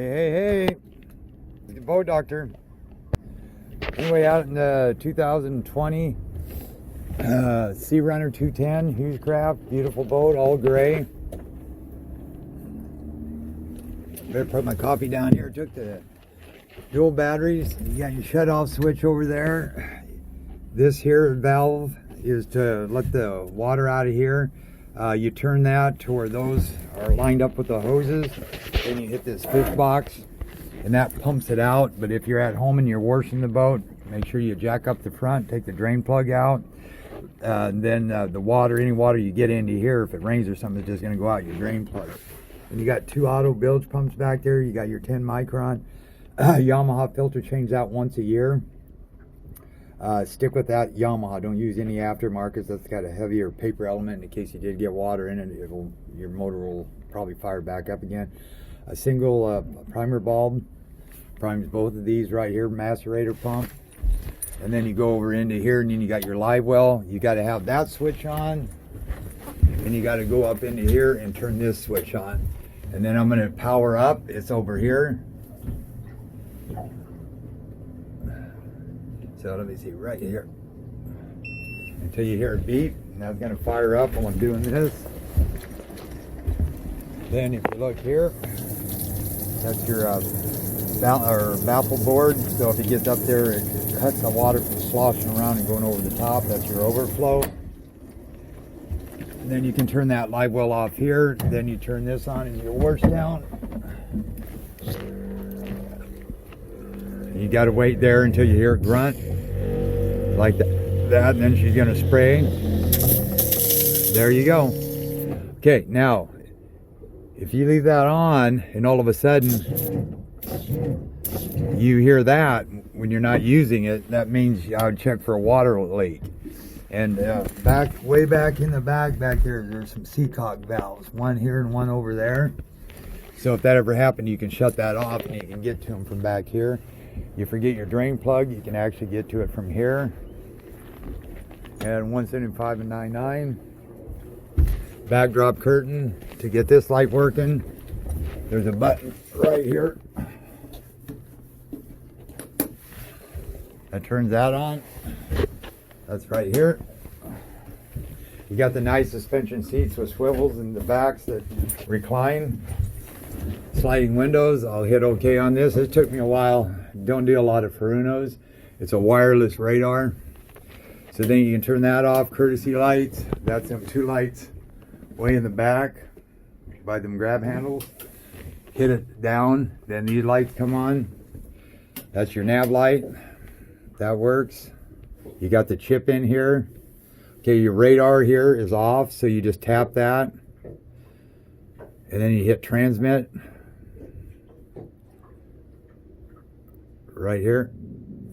Hey, the boat doctor. Anyway, out in the 2020 searunner 210 Hewescraft, beautiful boat, all gray. Better put my coffee down here. Took the dual batteries. You got your shut-off switch over there. This here valve is to let the water out of here. You turn that to where those are lined up with the hoses. Then you hit this fish box and that pumps it out. But if you're at home and you're washing the boat, make sure you jack up the front, take the drain plug out. Then the water, any water you get into here, if it rains or something, it's just going to go out your drain plug. And you got two auto bilge pumps back there. You got your 10 micron Yamaha filter change out once a year. Stick with that Yamaha. Don't use any aftermarkets. That's got a heavier paper element. In case you did get water in it, your motor will probably fire back up again. A single primer bulb primes both of these right here, macerator pump. And then you go over into here and then you got your live well. You got to have that switch on. And you got to go up into here and turn this switch on. And then I'm going to power up. It's over here. So let me see, right here. Until you hear a beep, and that's going to fire up while I'm doing this. Then if you look here, that's your baffle board. So if it gets up there, it cuts the water from sloshing around and going over the top. That's your overflow. And then you can turn that live well off here. Then you turn this on and your wash down. You got to wait there until you hear it grunt like that, and then she's going to spray. There you go. Okay, now if you leave that on and all of a sudden you hear that when you're not using it, that means I would check for a water leak. And way back in the back there, there's some seacock valves, one here and one over there. So if that ever happened, you can shut that off and you can get to them from back here. You forget your drain plug, you can actually get to it from here. And 175 and 99. Backdrop curtain to get this light working. There's a button right here that turns that on. That's right here. You got the nice suspension seats with swivels in the backs that recline. Sliding windows. I'll hit OK on this. It took me a while. Don't do a lot of Furunos. It's a wireless radar. So then you can turn that off. Courtesy lights. That's them two lights way in the back by them grab handles. Hit it down. Then these lights come on. That's your nav light. That works. You got the chip in here. Okay, your radar here is off. So you just tap that. And then you hit transmit. Right here.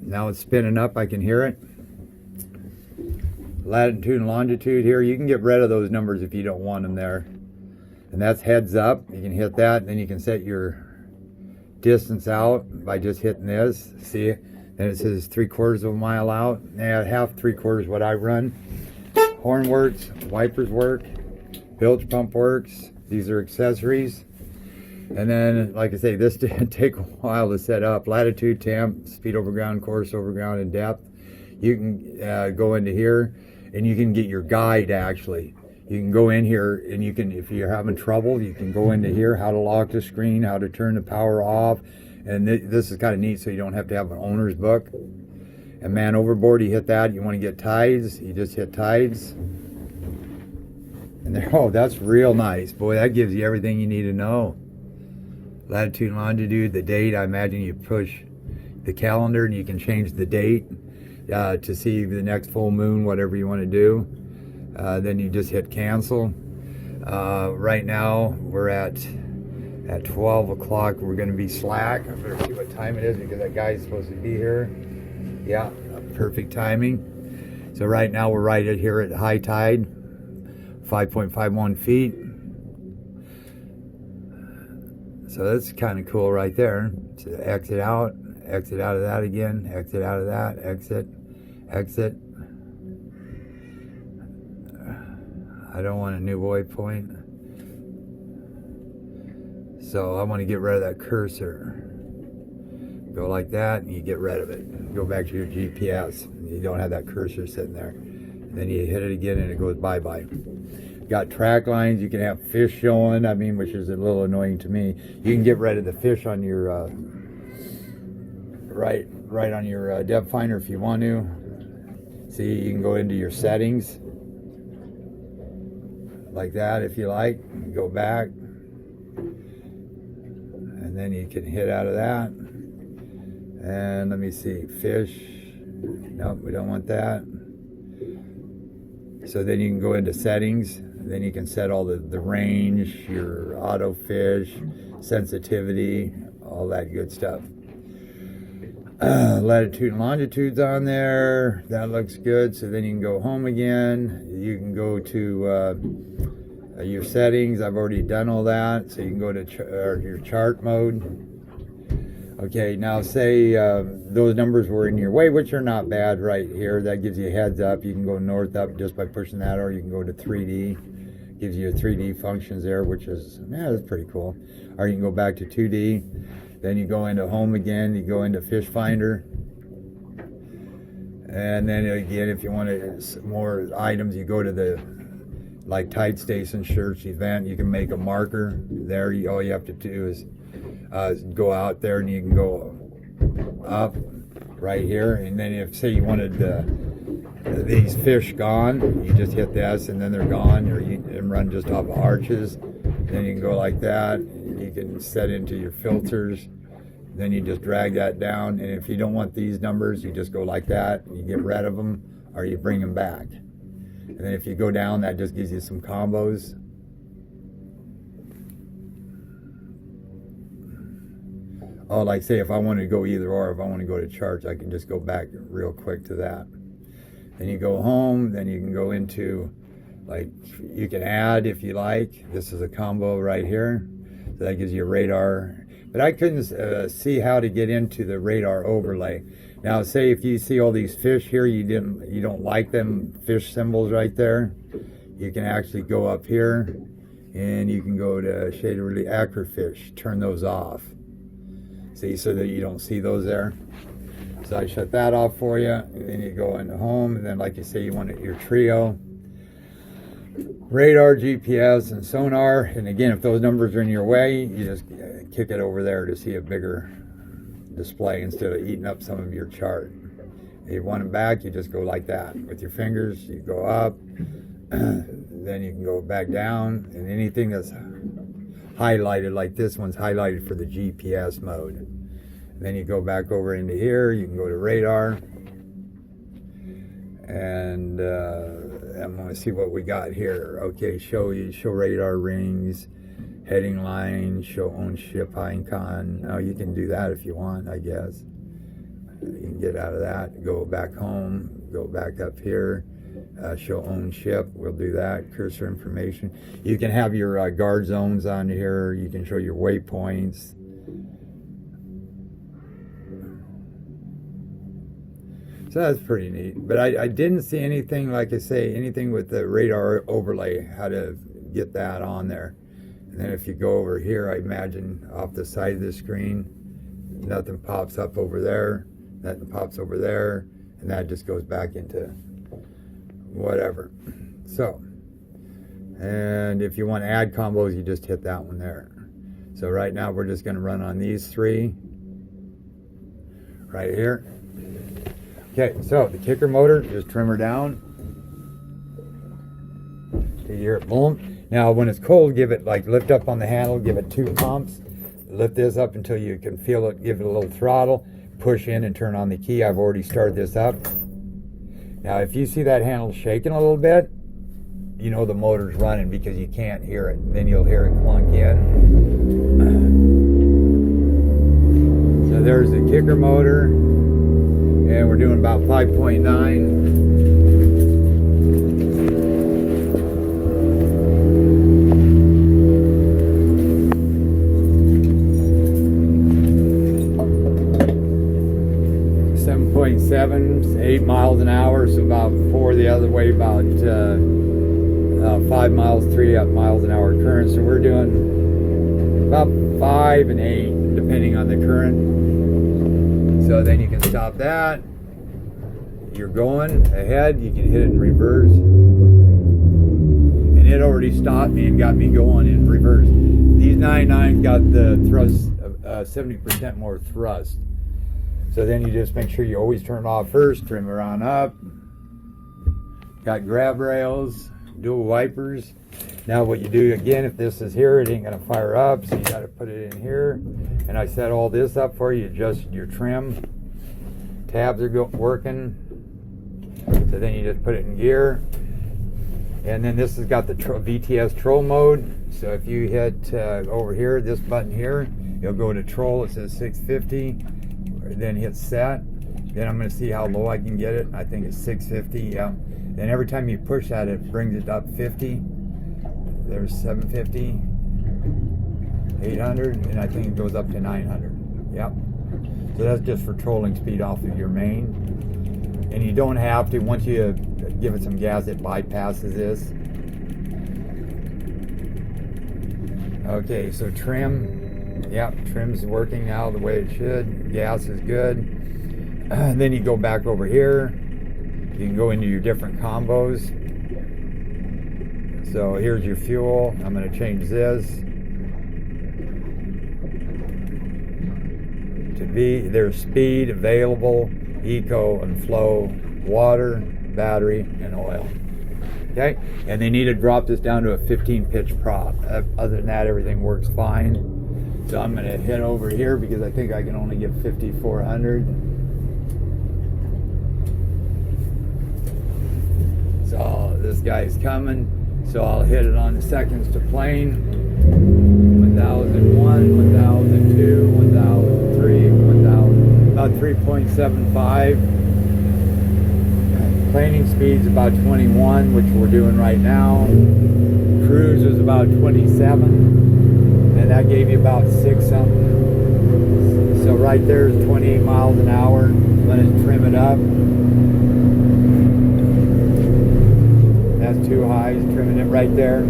Now it's spinning up. I can hear it. Latitude and longitude here. You can get rid of those numbers if you don't want them there. And that's heads up. You can hit that. Then you can set your distance out by just hitting this. See? Then it says 3/4 of a mile out. Yeah, half, 3/4 what I run. Horn works. Wipers work. Bilge pump works. These are accessories. And then, like I say, this did take a while to set up. Latitude, temp, speed over ground, course over ground, and depth. You can go into here, and you can get your guide, actually. You can go in here, and you can, if you're having trouble, you can go into here, how to lock the screen, how to turn the power off. And this is kind of neat, so you don't have to have an owner's book. And man overboard, you hit that. You want to get tides, you just hit tides. And there, oh, that's real nice. Boy, that gives you everything you need to know. Latitude and longitude, the date. I imagine you push the calendar and you can change the date to see the next full moon, whatever you want to do. Then you just hit cancel. Right now we're at 12 o'clock. We're going to be slack. I better see what time it is because that guy's supposed to be here. Yeah, perfect timing. So right now we're right here at high tide, 5.51 feet. So that's kind of cool right there. So exit out of that again, exit out of that, exit. I don't want a new waypoint. So I want to get rid of that cursor. Go like that and you get rid of it. Go back to your GPS. You don't have that cursor sitting there. And then you hit it again and it goes bye-bye. Got track lines. You can have fish showing, I mean, which is a little annoying to me. You can get rid of the fish on your right on your depth finder if you want to. See, you can go into your settings like that if you like. Go back. And then you can hit out of that. And let me see, fish. Nope, we don't want that. So then you can go into settings. Then you can set all the range, your auto fish, sensitivity, all that good stuff. Latitude and longitude's on there. That looks good. So then you can go home again. You can go to your settings. I've already done all that. So you can go to your chart mode. Okay, now say those numbers were in your way, which are not bad right here. That gives you a heads up. You can go north up just by pushing that, or you can go to 3D. Gives you a 3D functions there, which is, yeah, that's pretty cool. Or you can go back to 2D. Then you go into home again. You go into fish finder. And then again, if you want more items, you go to the like tide station search event. You can make a marker there. All you have to do is go out there and you can go up right here. And then if, say, you wanted these fish gone, you just hit this and then they're gone, or you can run just off of arches. Then you can go like that. You can set into your filters. Then you just drag that down. And if you don't want these numbers, you just go like that. You get rid of them or you bring them back. And then if you go down, that just gives you some combos. Oh, like say if I want to go either or, if I want to go to charts, I can just go back real quick to that. Then you go home, then you can go into, like, you can add if you like. This is a combo right here. So that gives you a radar. But I couldn't see how to get into the radar overlay. Now, say if you see all these fish here, you don't like them fish symbols right there. You can actually go up here, and you can go to shaded really accurate fish. Turn those off. See, so that you don't see those there. So I shut that off for you. And then you go into home, and then like you say, you want your trio. Radar, GPS, and sonar. And again, if those numbers are in your way, you just kick it over there to see a bigger display instead of eating up some of your chart. If you want them back, you just go like that. With your fingers, you go up. Then you can go back down. And anything that's highlighted, like this one's highlighted for the GPS mode. And then you go back over into here. You can go to radar. And I'm going to see what we got here. Okay, show radar rings, heading line, show own ship icon. Oh, you can do that if you want, I guess. You can get out of that, go back home, go back up here, show own ship. We'll do that. Cursor information. You can have your guard zones on here. You can show your waypoints. So that's pretty neat. But I didn't see anything, like I say, anything with the radar overlay, how to get that on there. And then if you go over here, I imagine off the side of the screen, nothing pops up over there, nothing pops over there, and that just goes back into whatever. So, and if you want to add combos, you just hit that one there. So right now we're just going to run on these three right here. Okay, so the kicker motor, just trim her down. You hear it boom. Now when it's cold, give it, like, lift up on the handle, give it 2 pumps. Lift this up until you can feel it, give it a little throttle, push in and turn on the key. I've already started this up. Now if you see that handle shaking a little bit, you know the motor's running because you can't hear it. Then you'll hear it clunk in. So there's the kicker motor. And we're doing about 5.9. 7.7, 8 miles an hour, so about 4 the other way, about 5 miles, 3 miles an hour current. So we're doing about 5 and 8, depending on the current. So then you can stop that. You're going ahead, you can hit it in reverse. And it already stopped me and got me going in reverse. These 99 got the thrust, 70% more thrust. So then you just make sure you always turn it off first, trim it on up. Got grab rails, dual wipers. Now what you do again, if this is here, it ain't gonna fire up, so you gotta put it in here. And I set all this up for you, adjust your trim. Tabs are working. So then you just put it in gear. And then this has got the VTS troll mode. So if you hit over here, this button here, you'll go to troll, it says 650. Then hit set. Then I'm gonna see how low I can get it. I think it's 650, yeah. Then every time you push that, it brings it up 50. There's 750, 800, and I think it goes up to 900. Yep. So that's just for trolling speed off of your main. And you don't have to, once you give it some gas, it bypasses this. Okay, so trim. Yep, trim's working now the way it should. Gas is good. Then you go back over here. You can go into your different combos. So here's your fuel. I'm going to change this to be, there's speed, available, eco, and flow, water, battery, and oil. Okay, and they need to drop this down to a 15 pitch prop. Other than that, everything works fine. So I'm going to hit over here because I think I can only get 5,400. So this guy's coming. So I'll hit it on the seconds to plane. 1001, 1002, 1003, 1000, about 3.75. Planing speed's about 21, which we're doing right now. Cruise is about 27, and that gave you about 6 something. So right there is 28 miles an hour. Let it trim it up. That's too high, it's trimming it right there.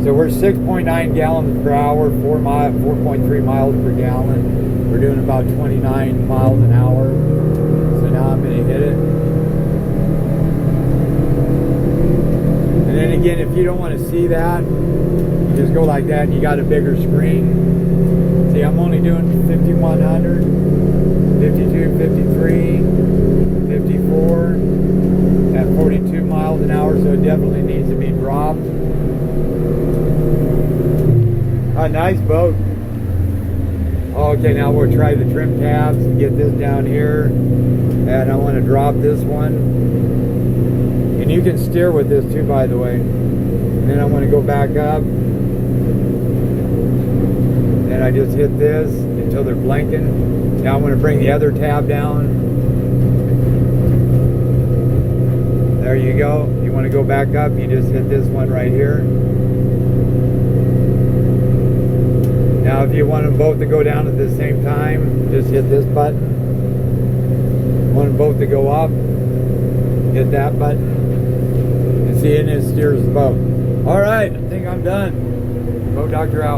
So we're 6.9 gallons per hour, 4.3 miles per gallon. We're doing about 29 miles an hour. So now I'm going to hit it. And then again, if you don't want to see that, you just go like that and you got a bigger screen. See, I'm only doing 5,100, 52, 53, 54. At 42 miles an hour, so it definitely needs to be dropped. A nice boat. Okay, now we'll try the trim tabs. Get this down here, and I want to drop this one. And you can steer with this too, by the way. And then I want to go back up. And I just hit this until they're blinking. Now I'm going to bring the other tab down. There you go. You want to go back up, you just hit this one right here. Now if you want them both to go down at the same time, just hit this button. Want them both to go up, hit that button. And see, and it steers the boat. Alright, I think I'm done. Boat Doctor out.